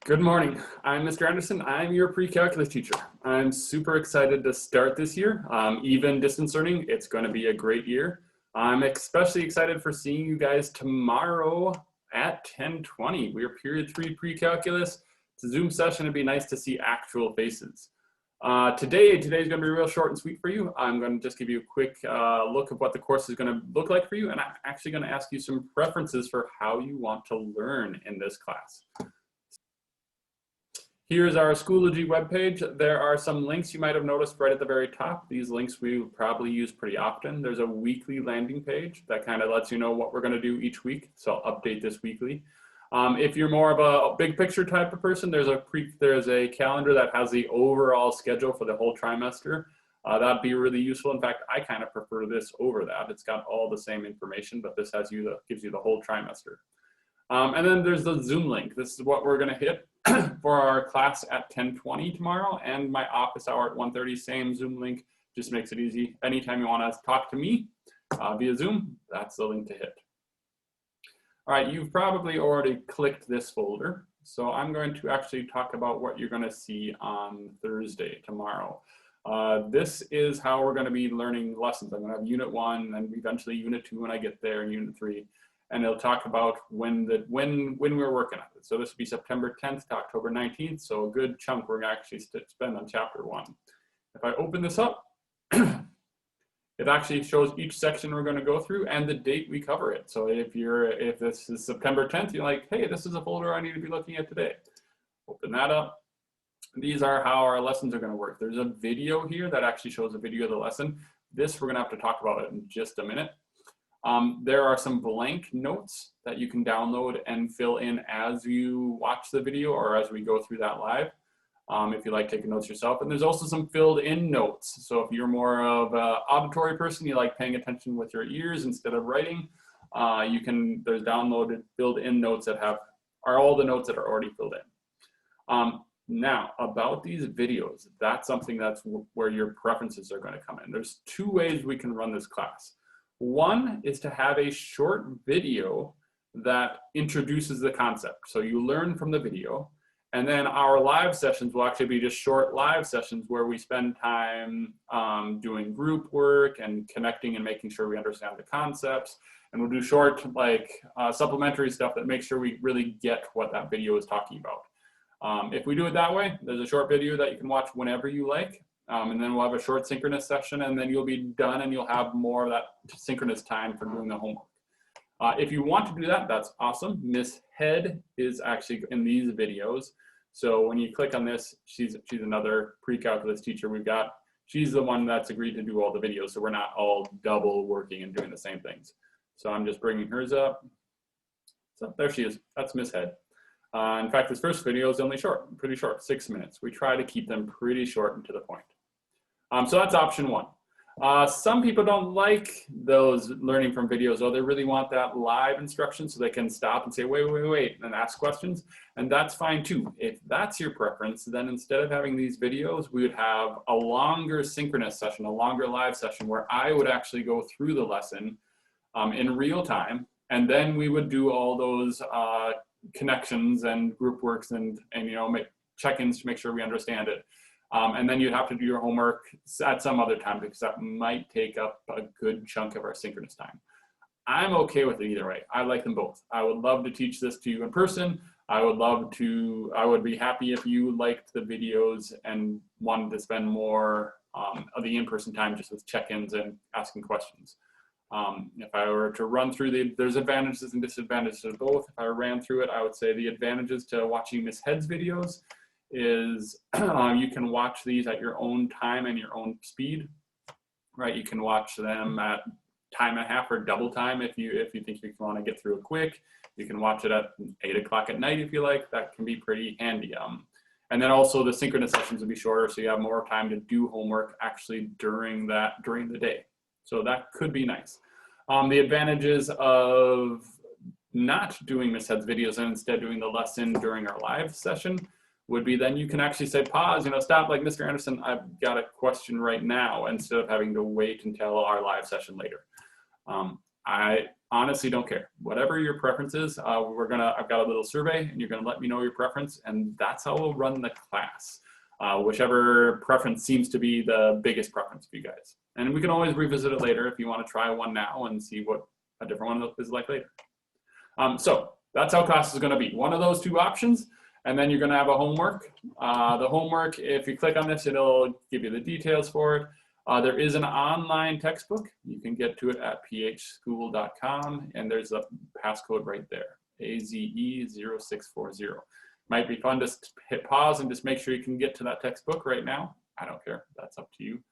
Good morning. I'm Mr. Anderson. I'm your pre-calculus teacher. I'm super excited to start this year. Even distance learning, it's going to be a great year. I'm especially excited for seeing you guys tomorrow at 10:20. We're period 3 pre-calculus. It's a Zoom session. It'd be nice to see actual faces. Today's going to be real short and sweet for you. I'm going to just give you a quick look at what the course is going to look like for you, and I'm actually going to ask you some preferences for how you want to learn in this class. Here's our Schoology webpage. There are some links you might have noticed right at the very top. These links we probably use pretty often. There's a weekly landing page that kind of lets you know what we're going to do each week. So I'll update this weekly. If you're more of a big picture type of person, there's a calendar that has the overall schedule for the whole trimester. That'd be really useful. In fact, I kind of prefer this over that. It's got all the same information, but this gives you the whole trimester. And then there's the Zoom link. This is what we're going to hit for our class at 10:20 tomorrow, and my office hour at 1:30, same Zoom link. Just makes it easy. Anytime you want to talk to me via Zoom, that's the link to hit. All right, you've probably already clicked this folder, so I'm going to actually talk about what you're going to see on Thursday, tomorrow. This is how we're going to be learning lessons. I'm going to have Unit 1 and eventually Unit 2 when I get there, and Unit 3. And it'll talk about when we're working on it. So this will be September 10th to October 19th. So a good chunk we're gonna actually spend on chapter 1. If I open this up, it actually shows each section we're gonna go through and the date we cover it. So if this is September 10th, you're like, hey, this is a folder I need to be looking at today. Open that up. These are how our lessons are gonna work. There's a video here that actually shows a video of the lesson. This we're gonna have to talk about it in just a minute. There are some blank notes that you can download and fill in as you watch the video or as we go through that live, if you like taking notes yourself. And there's also some filled in notes. So if you're more of an auditory person, you like paying attention with your ears instead of writing, there's downloaded filled in notes that are all the notes that are already filled in. Now, about these videos, that's something that's where your preferences are going to come in. There's two ways we can run this class. One is to have a short video that introduces the concept. So you learn from the video, and then our live sessions will actually be just short live sessions where we spend time doing group work and connecting and making sure we understand the concepts. And we'll do short, supplementary stuff that makes sure we really get what that video is talking about. If we do it that way, there's a short video that you can watch whenever you like. And then we'll have a short synchronous session, and then you'll be done and you'll have more of that synchronous time for doing the homework. If you want to do that, that's awesome. Miss Head is actually in these videos. So when you click on this, she's another pre-calculus teacher we've got. She's the one that's agreed to do all the videos, so we're not all double working and doing the same things. So I'm just bringing hers up. So there she is. That's Miss Head. In fact, this first video is only pretty short, 6 minutes. We try to keep them pretty short and to the point. So that's option one. Some people don't like those learning from videos, though. They really want that live instruction so they can stop and say, wait, and ask questions. And that's fine too. If that's your preference, then instead of having these videos, we would have a longer synchronous session, a longer live session where I would actually go through the lesson in real time. And then we would do all those connections and group works and make check-ins to make sure we understand it. And then you'd have to do your homework at some other time because that might take up a good chunk of our synchronous time. I'm okay with it either way. I like them both. I would love to teach this to you in person. I would be happy if you liked the videos and wanted to spend more of the in-person time just with check-ins and asking questions. If I were to run through there's advantages and disadvantages of both. If I ran through it, I would say the advantages to watching Miss Head's videos is you can watch these at your own time and your own speed, right? You can watch them at time and a half or double time if you think you want to get through it quick. You can watch it at 8 o'clock at night if you like. That can be pretty handy. And then also the synchronous sessions will be shorter, so you have more time to do homework actually during the day. So that could be nice. The advantages of not doing Miss Head's videos and instead doing the lesson during our live session would be then you can actually say pause, stop, like Mr. Anderson, I've got a question right now, instead of having to wait until our live session later. honestly don't care. Whatever your preference is, I've got a little survey and you're gonna let me know your preference, and that's how we'll run the class. Whichever preference seems to be the biggest preference for you guys. And we can always revisit it later if you wanna try one now and see what a different one is like later. So that's how class is gonna be. One of those two options, and then you're gonna have a homework. The homework, if you click on this, it'll give you the details for it. There is an online textbook. You can get to it at phschool.com, and there's a passcode right there, AZE0640. Might be fun to hit pause and just make sure you can get to that textbook right now. I don't care, that's up to you.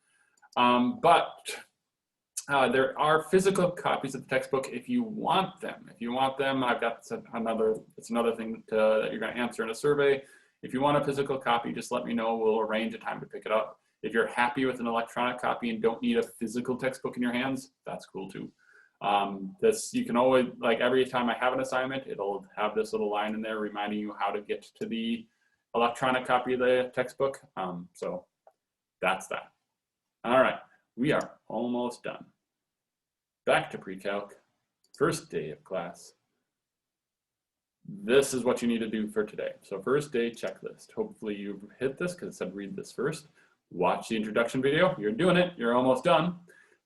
There are physical copies of the textbook if you want them. If you want them, I've got another thing that you're gonna answer in a survey. If you want a physical copy, just let me know, we'll arrange a time to pick it up. If you're happy with an electronic copy and don't need a physical textbook in your hands, that's cool too. You can always, like every time I have an assignment, it'll have this little line in there reminding you how to get to the electronic copy of the textbook. So that's that. All right, we are almost done. Back to pre-calc, first day of class. This is what you need to do for today. So first day checklist. Hopefully you've hit this because it said read this first. Watch the introduction video. You're doing it. You're almost done.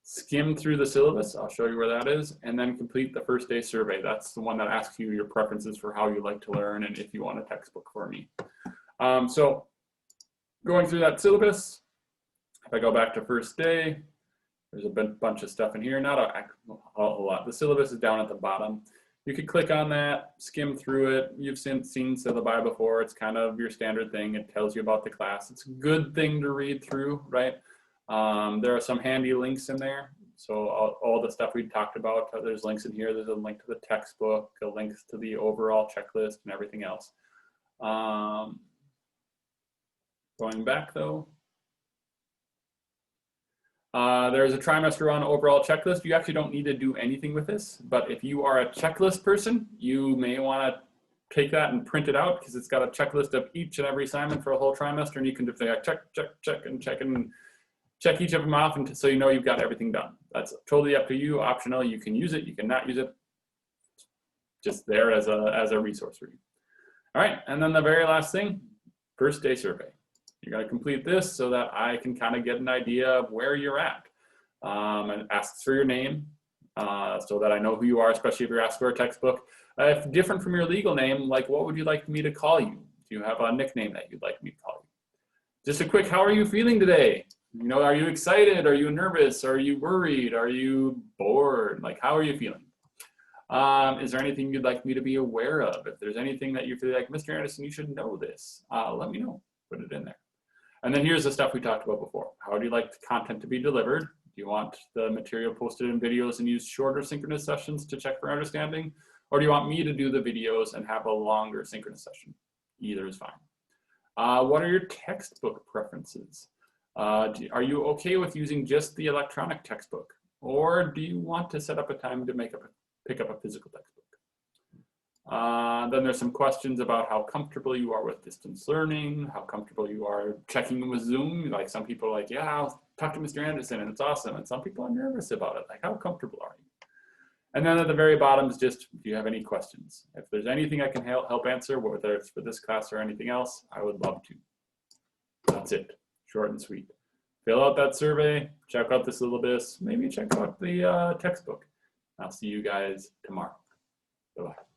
Skim through the syllabus. I'll show you where that is. And then complete the first day survey. That's the one that asks you your preferences for how you like to learn and if you want a textbook for me. So going through that syllabus, if I go back to first day, there's a bunch of stuff in here. Not a whole lot. The syllabus is down at the bottom. You could click on that, skim through it. You've seen syllabi before. It's kind of your standard thing. It tells you about the class. It's a good thing to read through, right? There are some handy links in there. So all the stuff we talked about, there's links in here. There's a link to the textbook, a link to the overall checklist and everything else. Going back though. There's a trimester on overall checklist. You actually don't need to do anything with this, but if you are a checklist person, you may want to take that and print it out because it's got a checklist of each and every assignment for a whole trimester, and you can just check each of them off so you know you've got everything done. That's totally up to you, optional. You can use it, you can not use it. Just there as a resource for you. All right, and then the very last thing, first day survey. You're going to complete this so that I can kind of get an idea of where you're at. And asks for your name so that I know who you are, especially if you're asked for a textbook. If different from your legal name, like what would you like me to call you? Do you have a nickname that you'd like me to call you? Just a quick, how are you feeling today? You know, are you excited? Are you nervous? Are you worried? Are you bored? Like, how are you feeling? Is there anything you'd like me to be aware of? If there's anything that you feel like, Mr. Anderson, you should know this, let me know. Put it in there. And then here's the stuff we talked about before. How do you like the content to be delivered? Do you want the material posted in videos and use shorter synchronous sessions to check for understanding? Or do you want me to do the videos and have a longer synchronous session? Either is fine. What are your textbook preferences? Are you okay with using just the electronic textbook? Or do you want to set up a time to pick up a physical textbook? Then there's some questions about how comfortable you are with distance learning, how comfortable you are checking with Zoom. Like some people are like, yeah, I'll talk to Mr. Anderson and it's awesome. And some people are nervous about it. Like, how comfortable are you? And then at the very bottom is just, do you have any questions? If there's anything I can help answer, whether it's for this class or anything else, I would love to. That's it, short and sweet. Fill out that survey, check out the syllabus, maybe check out the textbook. I'll see you guys tomorrow. Bye-bye.